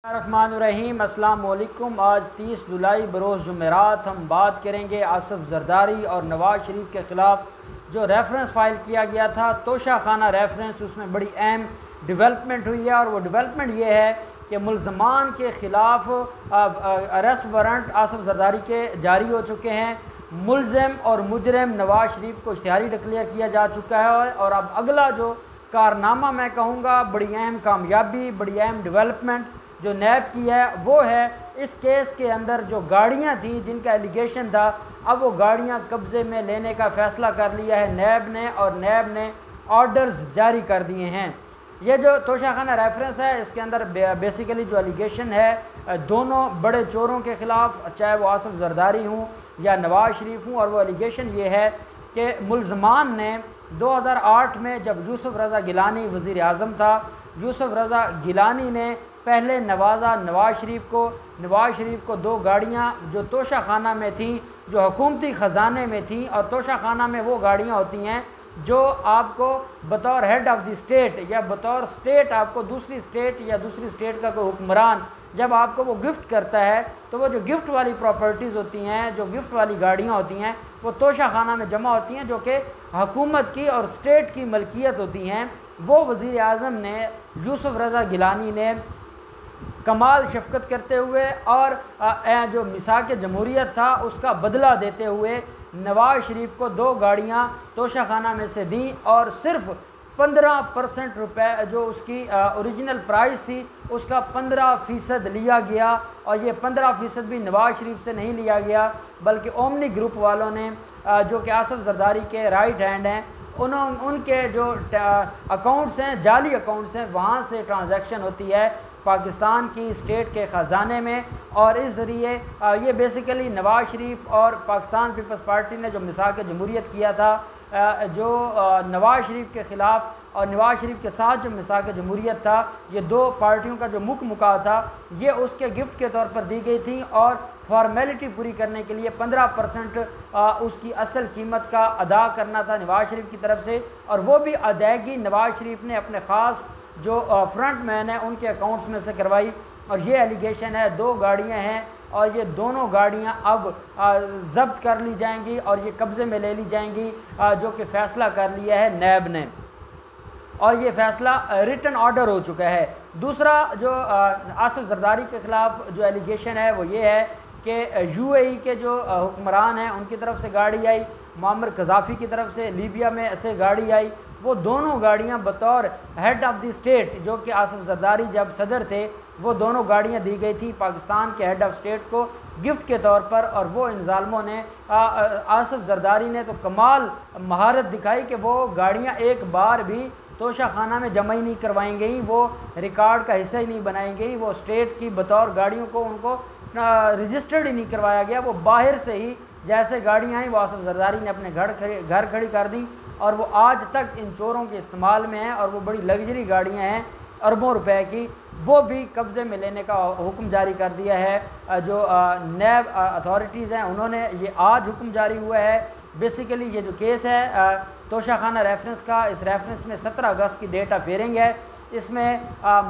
रहमानुर्रहीम। अस्सलाम वालेकुम। आज 30 जुलाई बरोज़ जुमेरात हम बात करेंगे आसिफ जरदारी और नवाज़ शरीफ के ख़िलाफ़ जो रेफरेंस फ़ाइल किया गया था तोशा खाना रेफरेंस, उसमें बड़ी अहम डेवलपमेंट हुई है और वो डेवलपमेंट ये है कि मुल्ज़मान के ख़िलाफ़ अरेस्ट वारंट आसिफ जरदारी के जारी हो चुके हैं। मुल्ज़म और मुजरम नवाज़ शरीफ को इश्तिहारी डिक्लेयर किया जा चुका है और अब अगला जो कारनामा मैं कहूँगा, बड़ी अहम कामयाबी, बड़ी अहम डेवलपमेंट जो नैब की है वो है इस केस के अंदर जो गाड़ियाँ थी जिनका एलिगेशन था, अब वो गाड़ियाँ कब्ज़े में लेने का फ़ैसला कर लिया है नैब ने और नैब ने ऑर्डर्स जारी कर दिए हैं। ये जो तोशा खाना रेफरेंस है इसके अंदर बेसिकली जो एलिगेशन है दोनों बड़े चोरों के ख़िलाफ़, चाहे वो आसिफ जरदारी हूँ या नवाज़ शरीफ हूँ, और वो एलिगेशन ये है कि मुल्ज़मान ने 2008 में जब यूसुफ रज़ा गिलानी वज़ीर आज़म था, यूसुफ रज़ा गिलानी ने पहले नवाज़ शरीफ को 2 गाड़ियाँ जो तोशा खाना में थी, जो हुकूमती ख़जाने में थी, और तोशा खाना में वो गाड़ियाँ होती हैं जो आपको बतौर हेड ऑफ़ द स्टेट या बतौर स्टेट आपको दूसरी स्टेट या दूसरी स्टेट का कोई हुक्मरान जब आपको वो गिफ्ट करता है तो वो जो गिफ्ट वाली प्रॉपर्टीज़ होती हैं, जो गिफ्ट वाली गाड़ियाँ होती हैं, वो तोशा खाना में जमा होती हैं जो कि हुकूमत की और स्टेट की मलकियत होती हैं। वो वज़ीर आज़म ने, यूसुफ रज़ा गिलानी ने कमाल शफ़क़त करते हुए और जो मिसाक जमहूरियत था उसका बदला देते हुए नवाज़ शरीफ को 2 गाड़ियाँ तोशा खाना में से दी और सिर्फ 15% रुपए जो उसकी ओरिजिनल प्राइस थी उसका 15% लिया गया। और ये 15% भी नवाज़ शरीफ से नहीं लिया गया बल्कि ओमनी ग्रुप वालों ने, जो कि आसिफ जरदारी के राइट हैंड हैं, उनके जो अकाउंट्स हैं, जाली अकाउंट्स हैं, वहाँ से ट्रांजैक्शन होती है पाकिस्तान की स्टेट के ख़जाने में। और इस ज़रिए ये बेसिकली नवाज़ शरीफ और पाकिस्तान पीपल्स पार्टी ने जो मिसाक जमहूरियत किया था, जो नवाज़ शरीफ के ख़िलाफ़ और नवाज़ शरीफ के साथ जो मिसाक जमहूरियत था, ये 2 पार्टियों का जो मुका था, ये उसके गिफ्ट के तौर पर दी गई थी और फॉर्मेलिटी पूरी करने के लिए 15% उसकी असल कीमत का अदा करना था नवाज़ शरीफ की तरफ से, और वो भी अदायगी नवाज़ शरीफ ने अपने ख़ास जो फ्रंट मैन है उनके अकाउंट्स में से करवाई। और ये एलिगेशन है 2 गाड़ियाँ हैं और ये दोनों गाड़ियाँ अब ज़ब्त कर ली जाएंगी और ये कब्ज़े में ले ली जाएंगी, जो कि फ़ैसला कर लिया है नैब ने, और ये फ़ैसला रिटन ऑर्डर हो चुका है। दूसरा जो आसिफ जरदारी के ख़िलाफ़ जो एलिगेशन है वो ये है कि UAE के जो हुक्मरान हैं उनकी तरफ से गाड़ी आई, मुअम्मर क़ज़ाफ़ी की तरफ से लीबिया में से गाड़ी आई, वो दोनों गाड़ियां बतौर हेड ऑफ़ द स्टेट, जो कि आसिफ जरदारी जब सदर थे, वो दोनों गाड़ियां दी गई थी पाकिस्तान के हेड ऑफ़ स्टेट को गिफ्ट के तौर पर। और वो इन ज़ालिमों ने, आसिफ जरदारी ने तो कमाल महारत दिखाई कि वो गाड़ियां एक बार भी तोशा खाना में जमा ही नहीं करवाई गई, वो रिकॉर्ड का हिस्सा ही नहीं बनाई गई, वो स्टेट की बतौर गाड़ियों को उनको रजिस्टर्ड ही नहीं करवाया गया। वो बाहर से ही जैसे गाड़ियाँ आई वो आसिफ जरदारी ने अपने घर खड़ी कर दी और वो आज तक इन चोरों के इस्तेमाल में हैं और वो बड़ी लग्जरी गाड़ियाँ हैं अरबों रुपए की, वो भी कब्ज़े में लेने का हुक्म जारी कर दिया है। जो नैब अथॉरिटीज़ हैं उन्होंने, ये आज हुक्म जारी हुआ है। बेसिकली ये जो केस है तोशा खाना रेफरेंस का, इस रेफरेंस में 17 अगस्त की डेट ऑफ हियरिंग है। इसमें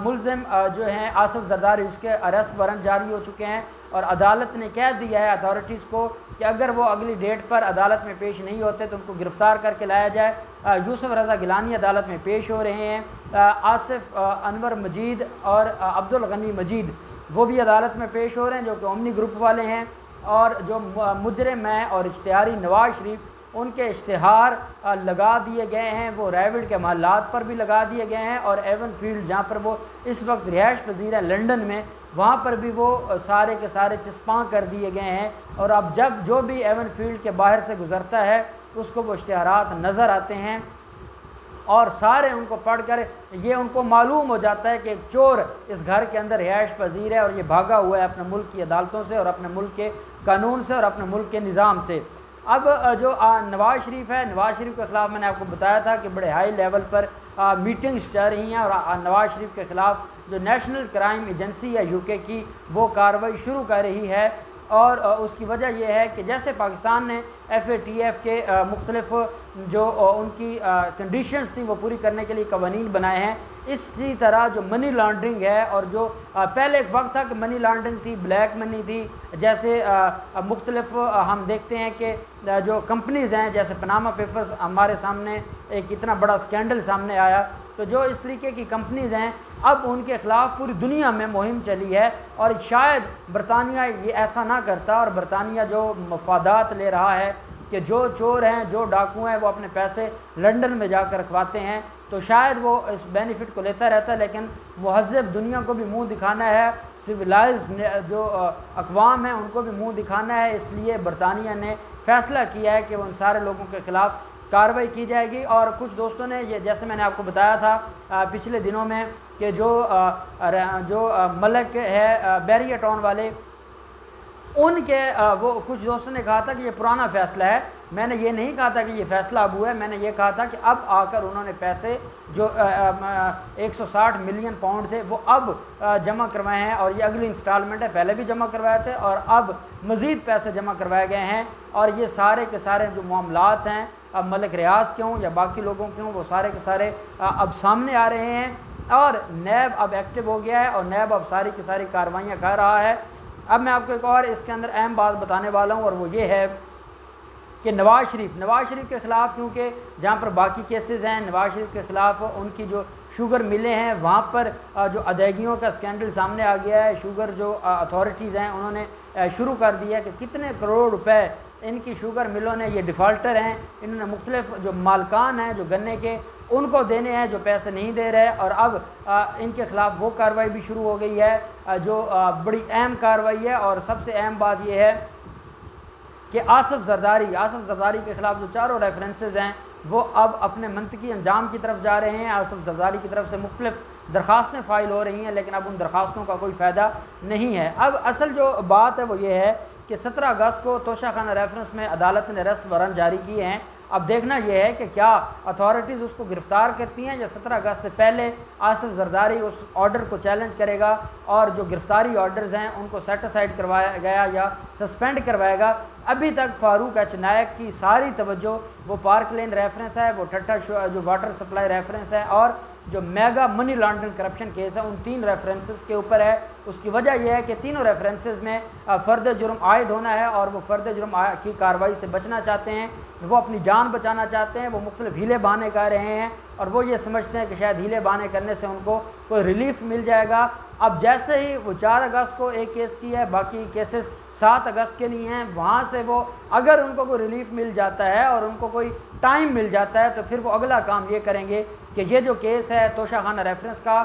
मुल्ज़िम जो हैं आसिफ जरदारी, उसके अरेस्ट वारंट जारी हो चुके हैं और अदालत ने कह दिया है अथॉरिटीज़ को कि अगर वो अगली डेट पर अदालत में पेश नहीं होते तो उनको गिरफ़्तार करके लाया जाए। यूसुफ रज़ा गिलानी अदालत में पेश हो रहे हैं, आसिफ अनवर मजीद और अब्दुल गनी मजीद वो भी अदालत में पेश हो रहे हैं जो कि ओमनी ग्रुप वाले हैं। और जो मुजरिम हैं और इश्तिहारी नवाज़ शरीफ, उनके इश्तिहार लगा दिए गए हैं, वो रैविड के महल्लात पर भी लगा दिए गए हैं और एवन फील्ड जहाँ पर वो इस वक्त रिहाइश पजीर है लंदन में, वहाँ पर भी वो सारे के सारे चिस्पां कर दिए गए हैं। और अब जब जो भी एवन फील्ड के बाहर से गुज़रता है उसको वो इश्तिहारात नज़र आते हैं और सारे उनको पढ़कर ये उनको मालूम हो जाता है कि एक चोर इस घर के अंदर रिहाइश पजीर है और ये भागा हुआ है अपने मुल्क की अदालतों से और अपने मुल्क के कानून से और अपने मुल्क के निज़ाम से। अब जो नवाज़ शरीफ है, नवाज़ शरीफ के ख़िलाफ़ मैंने आपको बताया था कि बड़े हाई लेवल पर मीटिंग्स चल रही हैं और नवाज़ शरीफ के ख़िलाफ़ जो नेशनल क्राइम एजेंसी है UK की, वो कार्रवाई शुरू कर रही है और उसकी वजह यह है कि जैसे पाकिस्तान ने FATF के मुख्तलिफ जो उनकी कंडीशंस थी वो पूरी करने के लिए कवानीन बनाए हैं, इसी तरह जो मनी लॉन्ड्रिंग है और जो पहले एक वक्त था कि मनी लॉन्ड्रिंग थी, ब्लैक मनी थी, जैसे मुख्तलिफ हम देखते हैं कि जो कंपनीज़ हैं, जैसे पनामा पेपर्स हमारे सामने एक इतना बड़ा स्कैंडल सामने आया, तो जो इस तरीके की कंपनीज़ हैं अब उनके ख़िलाफ़ पूरी दुनिया में मुहिम चली है। और शायद बरतानिया ये ऐसा ना करता, और बरतानिया जो मफादात ले रहा है कि जो चोर हैं, जो डाकू हैं, वो अपने पैसे लंदन में जाकर रखवाते हैं, तो शायद वो इस बेनिफिट को लेता रहता है। लेकिन महज़ब दुनिया को भी मुंह दिखाना है, सिविलाइज्ड जो अक़वाम हैं उनको भी मुंह दिखाना है, इसलिए बरतानिया ने फ़ैसला किया है कि उन सारे लोगों के ख़िलाफ़ कार्रवाई की जाएगी। और कुछ दोस्तों ने ये, जैसे मैंने आपको बताया था पिछले दिनों में, कि जो मलक है बैरिया टाउन वाले, उनके वो कुछ दोस्तों ने कहा था कि ये पुराना फ़ैसला है। मैंने ये नहीं कहा था कि ये फ़ैसला अब हुआ है, मैंने ये कहा था कि अब आकर उन्होंने पैसे जो 160 मिलियन पाउंड थे वो अब जमा करवाए हैं, और ये अगली इंस्टॉलमेंट है, पहले भी जमा करवाए थे और अब मज़ीद पैसे जमा करवाए गए हैं। और ये सारे के सारे जो मामलात हैं, अब मलिक रियाज के हों या बाकी लोगों के हों, वो सारे के सारे अब सामने आ रहे हैं, और नैब अब एक्टिव हो गया है और नैब अब सारी की सारी कार्रवाइयाँ कर रहा है। अब मैं आपको एक और इसके अंदर अहम बात बताने वाला हूँ, और वो ये है कि नवाज़ शरीफ के ख़िलाफ़, क्योंकि जहाँ पर बाकी केसेस हैं, नवाज़ शरीफ के ख़िलाफ़ उनकी जो शुगर मिलें हैं वहाँ पर जो अदायगियों का स्कैंडल सामने आ गया है। शुगर जो अथॉरिटीज़ हैं उन्होंने शुरू कर दिया कि कितने करोड़ रुपए इनकी शुगर मिलों ने, ये डिफ़ाल्टर हैं, इन्होंने मुख्तलिफ जो मालकान हैं जो गन्ने के, उनको देने हैं जो पैसे नहीं दे रहे। और अब इनके ख़िलाफ़ वो कार्रवाई भी शुरू हो गई है जो बड़ी अहम कार्रवाई है। और सबसे अहम बात यह है कि आसफ़ ज़रदारी के ख़िलाफ़ जो चारों रेफरेंसेस हैं वो अब अपने मंतकी अंजाम की तरफ जा रहे हैं। आसफ़ ज़रदारी की तरफ से मुख्तलिफ दरख्वास्तें फ़ाइल हो रही हैं, लेकिन अब उन दरख्वास्तों का कोई फ़ायदा नहीं है। अब असल जो बात है वो ये है कि 17 अगस्त को तोशाखाना रेफरेंस में अदालत ने अरेस्ट वारंट जारी किए हैं। अब देखना यह है कि क्या अथॉरिटीज़ उसको गिरफ़्तार करती हैं या 17 अगस्त से पहले आसफ़ ज़रदारी उस ऑर्डर को चैलेंज करेगा और जो गिरफ़्तारी ऑर्डर्स हैं उनको सेट असाइड करवाया गया या सस्पेंड करवाएगा। अभी तक फ़ारूक एच नायक की सारी तवज्जो वो पार्क लेन रेफरेंस है, वो ठट्टा जो वाटर सप्लाई रेफरेंस है, और जो mega money laundering corruption case है, उन 3 रेफरेंसेस के ऊपर है। उसकी वजह यह है कि तीनों रेफरेंसेस में फ़र्द जुर्म आयद होना है, और वो फ़र्द जुर्म की कार्रवाई से बचना चाहते हैं, वो अपनी जान बचाना चाहते हैं, वो मुख्तलिफ हीले बहाने कर रहे हैं, और वो ये समझते हैं कि शायद हीले बहाने करने से उनको कोई रिलीफ मिल जाएगा। अब जैसे ही वो 4 अगस्त को एक केस की है, बाकी केसेस 7 अगस्त के लिए हैं, वहाँ से वो अगर उनको कोई रिलीफ मिल जाता है और उनको कोई टाइम मिल जाता है तो फिर वो अगला काम ये करेंगे कि ये जो केस है तोशाखाना रेफरेंस का,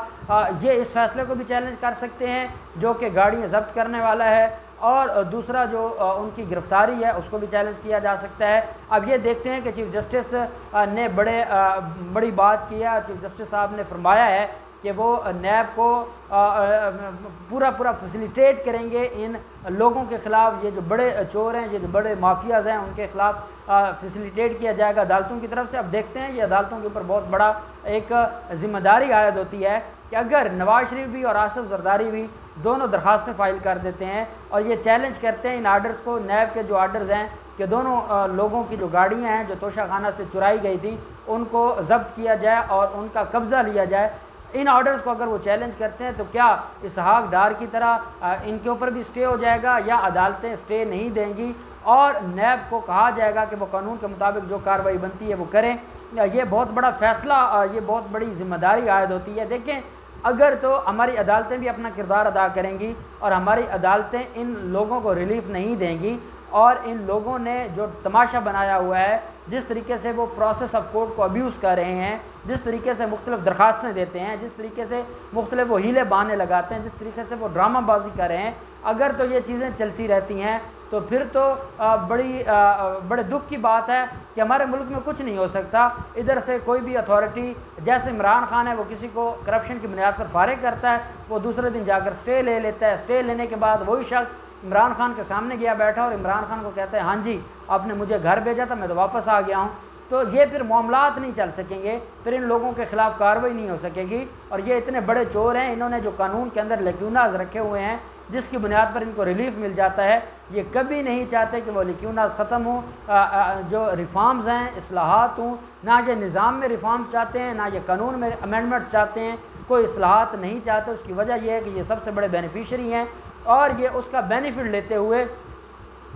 ये इस फैसले को भी चैलेंज कर सकते हैं जो कि गाड़ियाँ जब्त करने वाला है, और दूसरा जो उनकी गिरफ़्तारी है उसको भी चैलेंज किया जा सकता है। अब ये देखते हैं कि चीफ़ जस्टिस ने बड़ी बात की है। चीफ़ जस्टिस साहब ने फरमाया है कि वो नैब को पूरा फैसिलिटेट करेंगे इन लोगों के ख़िलाफ़, ये जो बड़े चोर हैं, ये जो बड़े माफियाज़ हैं, उनके ख़िलाफ़ फैसिलिटेट किया जाएगा अदालतों की तरफ से। अब देखते हैं, ये अदालतों के ऊपर बहुत बड़ा एक ज़िम्मेदारी आयद होती है कि अगर नवाज़ शरीफ भी और आसफ़ ज़रदारी भी दोनों दरख्वास्तें फ़ाइल कर देते हैं और ये चैलेंज करते हैं इन आर्डर्स को, नैब के जो आर्डर्स हैं कि दोनों लोगों की जो गाड़ियाँ हैं जो तोशाखाना से चुराई गई थी उनको ज़ब्त किया जाए और उनका कब्ज़ा लिया जाए, इन ऑर्डर्स को अगर वो चैलेंज करते हैं तो क्या इसहाक डार की तरह इनके ऊपर भी स्टे हो जाएगा या अदालतें स्टे नहीं देंगी और नैब को कहा जाएगा कि वो कानून के मुताबिक जो कार्रवाई बनती है वो करें। ये बहुत बड़ा फ़ैसला, ये बहुत बड़ी ज़िम्मेदारी आयद होती है। देखें, अगर तो हमारी अदालतें भी अपना किरदार अदा करेंगी और हमारी अदालतें इन लोगों को रिलीफ नहीं देंगी और इन लोगों ने जो तमाशा बनाया हुआ है, जिस तरीके से वो प्रोसेस ऑफ कोर्ट को अब्यूज़ कर रहे हैं, जिस तरीके से मुख्तलिफ दरख्वास्तें देते हैं, जिस तरीके से मुख्तलिफ वो हीले बहाने लगाते हैं, जिस तरीके से वो ड्रामाबाजी कर रहे हैं, अगर तो ये चीज़ें चलती रहती हैं तो फिर तो बड़े दुख की बात है कि हमारे मुल्क में कुछ नहीं हो सकता। इधर से कोई भी अथॉरिटी, जैसे इमरान खान है, वो किसी को करप्शन की बुनियाद पर फारिग करता है, वो दूसरे दिन जाकर स्टे ले लेता है। स्टे लेने के बाद वही शख्स इमरान खान के सामने गया बैठा और इमरान खान को कहता है, हाँ जी आपने मुझे घर भेजा था, मैं तो वापस आ गया हूँ। तो ये फिर मामलात नहीं चल सकेंगे, फिर इन लोगों के ख़िलाफ़ कार्रवाई नहीं हो सकेगी। और ये इतने बड़े चोर हैं, इन्होंने जो कानून के अंदर लेक्यूनाज रखे हुए हैं जिसकी बुनियाद पर इनको रिलीफ मिल जाता है, ये कभी नहीं चाहते कि वो लेक्यूनाज ख़त्म हों। जो रिफॉर्म्स हैं, इस्लाहात हों, ना ये निज़ाम में रिफॉर्म्स चाहते हैं, ना ये कानून में अमेंडमेंट्स चाहते हैं, कोई इस्लाहात नहीं चाहते। उसकी वजह यह है कि ये सबसे बड़े बेनिफिशरी हैं और ये उसका बेनिफिट लेते हुए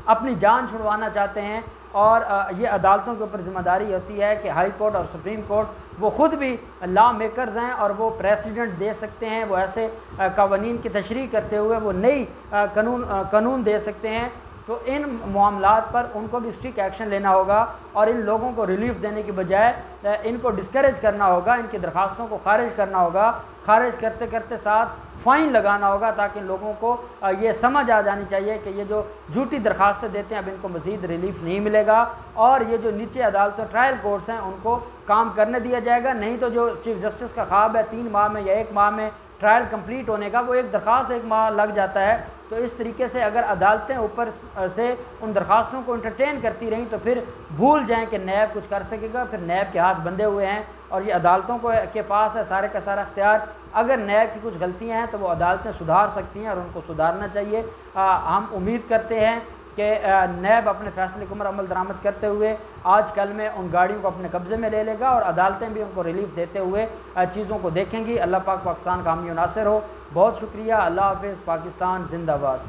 अपनी जान छुड़वाना चाहते हैं। और ये अदालतों के ऊपर ज़िम्मेदारी होती है कि हाई कोर्ट और सुप्रीम कोर्ट वो ख़ुद भी लॉ मेकर्स हैं और वो प्रेसिडेंट दे सकते हैं, वो ऐसे कवानीन की तशरीह करते हुए वो नई कानून दे सकते हैं। तो इन मामलात पर उनको भी स्ट्रिक्ट एक्शन लेना होगा और इन लोगों को रिलीफ देने की बजाय इनको डिस्करेज करना होगा, इनकी दरख्वास्तों को खारिज करना होगा। खारिज करते करते साथ फ़ाइन लगाना होगा ताकि लोगों को ये समझ आ जानी चाहिए कि ये जो झूठी दरख्वास्तें देते हैं अब इनको मज़ीद रिलीफ नहीं मिलेगा और ये जो नीचे अदालतों ट्रायल कोर्ट्स हैं उनको काम करने दिया जाएगा। नहीं तो जो चीफ़ जस्टिस का ख्वाब है 3 माह में या 1 माह में ट्रायल कंप्लीट होने का, वो एक दरख्वास्त 1 माह लग जाता है। तो इस तरीके से अगर अदालतें ऊपर से उन दरख्वास्तों को इंटरटेन करती रहीं तो फिर भूल जाएं कि नैब कुछ कर सकेगा, फिर नैब के हाथ बंधे हुए हैं और ये अदालतों के पास है सारे का सारा इख्तियार। अगर नैब की कुछ गलतियां हैं तो वो अदालतें सुधार सकती हैं और उनको सुधारना चाहिए। हम उम्मीद करते हैं कि नैब अपने फ़ैसले के ऊपर अमल दरामद करते हुए आज कल में उन गाड़ियों को अपने कब्ज़े में ले लेगा और अदालतें भी उनको रिलीफ देते हुए चीज़ों को देखेंगी। अल्लाह पाक पाकिस्तान का हामी नासिर हो। बहुत शुक्रिया। अल्लाह हाफ़िज़। पाकिस्तान ज़िंदाबाद।